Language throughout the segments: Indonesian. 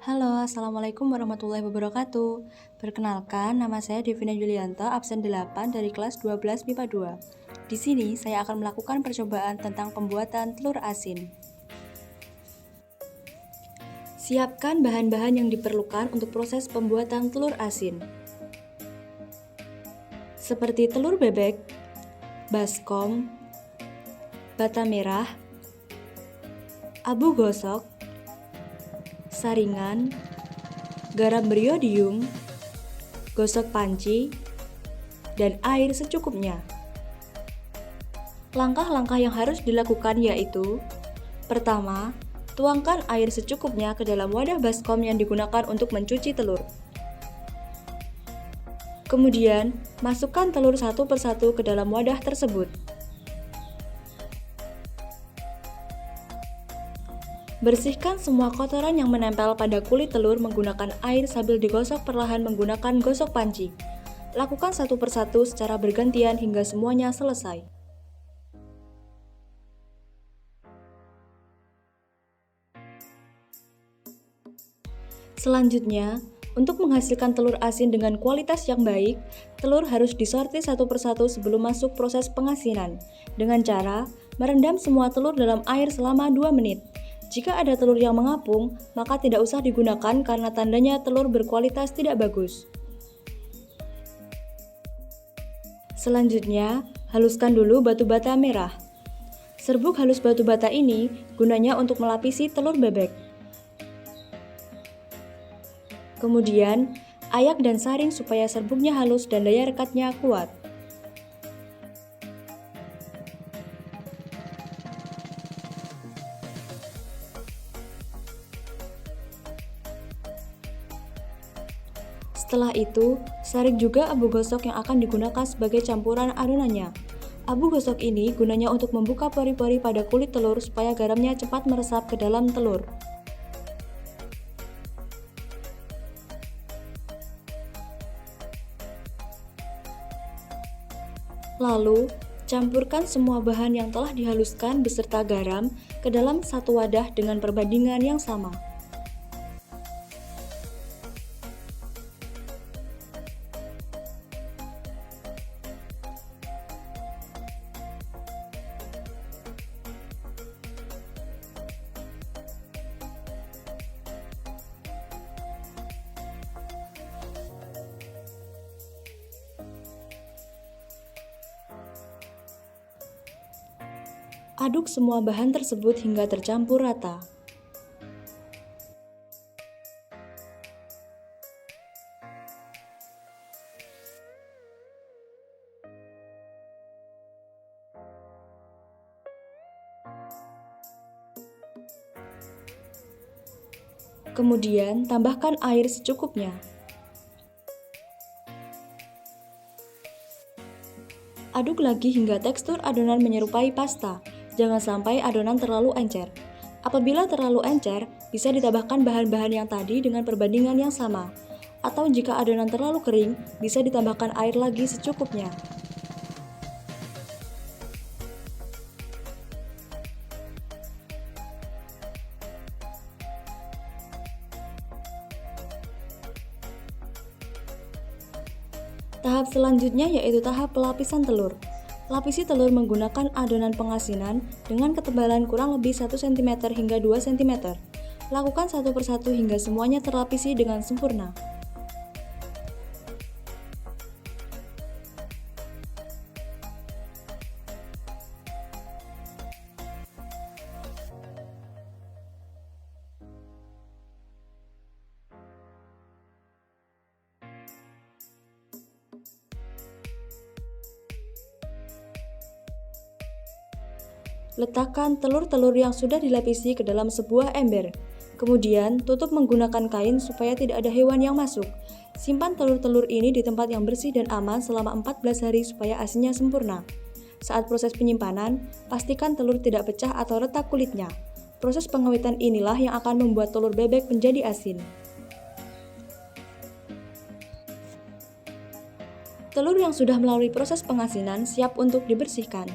Halo, Assalamualaikum warahmatullahi wabarakatuh. Perkenalkan, nama saya Devina Yulianto, absen 8 dari kelas 12 MIPA 2. Di sini, saya akan melakukan percobaan tentang pembuatan telur asin. Siapkan bahan-bahan yang diperlukan untuk proses pembuatan telur asin. Seperti telur bebek, baskom, bata merah, abu gosok, saringan, garam beriodium, gosok panci, dan air secukupnya. Langkah-langkah yang harus dilakukan yaitu: pertama, tuangkan air secukupnya ke dalam wadah baskom yang digunakan untuk mencuci telur. Kemudian, masukkan telur satu persatu ke dalam wadah tersebut. Bersihkan semua kotoran yang menempel pada kulit telur menggunakan air sambil digosok perlahan menggunakan gosok panci. Lakukan satu persatu secara bergantian hingga semuanya selesai. Selanjutnya, untuk menghasilkan telur asin dengan kualitas yang baik, telur harus disortir satu persatu sebelum masuk proses pengasinan, dengan cara merendam semua telur dalam air selama 2 menit. Jika ada telur yang mengapung, maka tidak usah digunakan karena tandanya telur berkualitas tidak bagus. Selanjutnya, haluskan dulu batu bata merah. Serbuk halus batu bata ini gunanya untuk melapisi telur bebek. Kemudian, ayak dan saring supaya serbuknya halus dan daya rekatnya kuat. Setelah itu, saring juga abu gosok yang akan digunakan sebagai campuran adonannya. Abu gosok ini gunanya untuk membuka pori-pori pada kulit telur supaya garamnya cepat meresap ke dalam telur. Lalu, campurkan semua bahan yang telah dihaluskan beserta garam ke dalam satu wadah dengan perbandingan yang sama. Aduk semua bahan tersebut hingga tercampur rata. Kemudian, tambahkan air secukupnya. Aduk lagi hingga tekstur adonan menyerupai pasta. Jangan sampai adonan terlalu encer. Apabila terlalu encer, bisa ditambahkan bahan-bahan yang tadi dengan perbandingan yang sama. Atau jika adonan terlalu kering, bisa ditambahkan air lagi secukupnya. Tahap selanjutnya yaitu tahap pelapisan telur. Lapisi telur menggunakan adonan pengasinan dengan ketebalan kurang lebih 1 cm hingga 2 cm. Lakukan satu persatu hingga semuanya terlapisi dengan sempurna. Letakkan telur-telur yang sudah dilapisi ke dalam sebuah ember. Kemudian, tutup menggunakan kain supaya tidak ada hewan yang masuk. Simpan telur-telur ini di tempat yang bersih dan aman selama 14 hari supaya asinnya sempurna. Saat proses penyimpanan, pastikan telur tidak pecah atau retak kulitnya. Proses pengawetan inilah yang akan membuat telur bebek menjadi asin. Telur yang sudah melalui proses pengasinan siap untuk dibersihkan.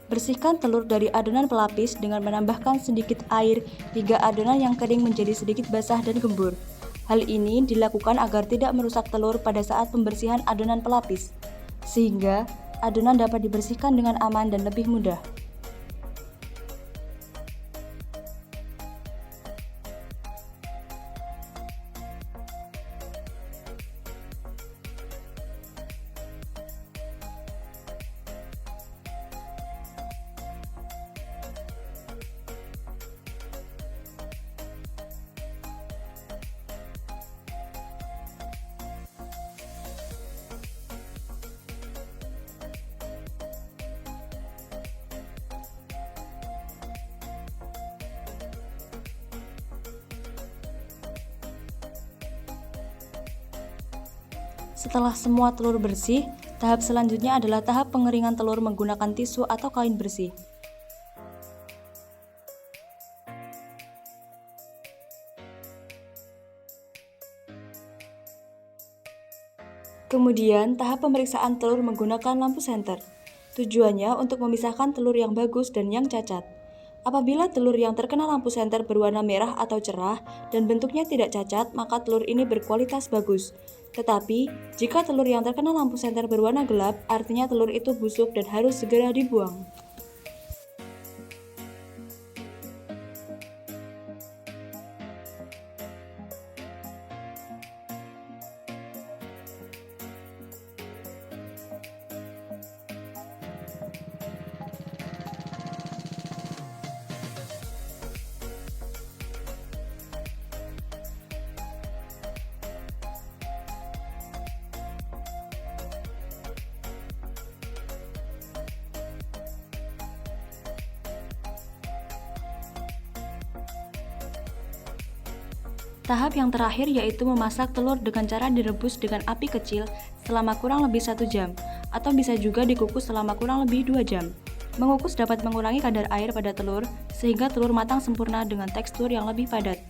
Bersihkan telur dari adonan pelapis dengan menambahkan sedikit air hingga adonan yang kering menjadi sedikit basah dan gembur. Hal ini dilakukan agar tidak merusak telur pada saat pembersihan adonan pelapis, sehingga adonan dapat dibersihkan dengan aman dan lebih mudah. Setelah semua telur bersih, tahap selanjutnya adalah tahap pengeringan telur menggunakan tisu atau kain bersih. Kemudian, tahap pemeriksaan telur menggunakan lampu senter. Tujuannya untuk memisahkan telur yang bagus dan yang cacat. Apabila telur yang terkena lampu senter berwarna merah atau cerah dan bentuknya tidak cacat, maka telur ini berkualitas bagus. Tetapi, jika telur yang terkena lampu senter berwarna gelap, artinya telur itu busuk dan harus segera dibuang. Tahap yang terakhir yaitu memasak telur dengan cara direbus dengan api kecil selama kurang lebih 1 jam, atau bisa juga dikukus selama kurang lebih 2 jam. Mengukus dapat mengurangi kadar air pada telur, sehingga telur matang sempurna dengan tekstur yang lebih padat.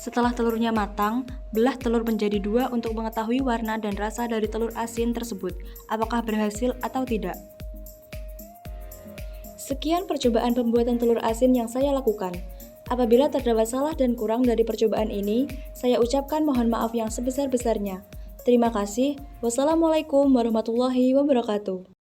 Setelah telurnya matang, belah telur menjadi 2 untuk mengetahui warna dan rasa dari telur asin tersebut, apakah berhasil atau tidak. Sekian percobaan pembuatan telur asin yang saya lakukan. Apabila terdapat salah dan kurang dari percobaan ini, saya ucapkan mohon maaf yang sebesar-besarnya. Terima kasih. Wassalamualaikum warahmatullahi wabarakatuh.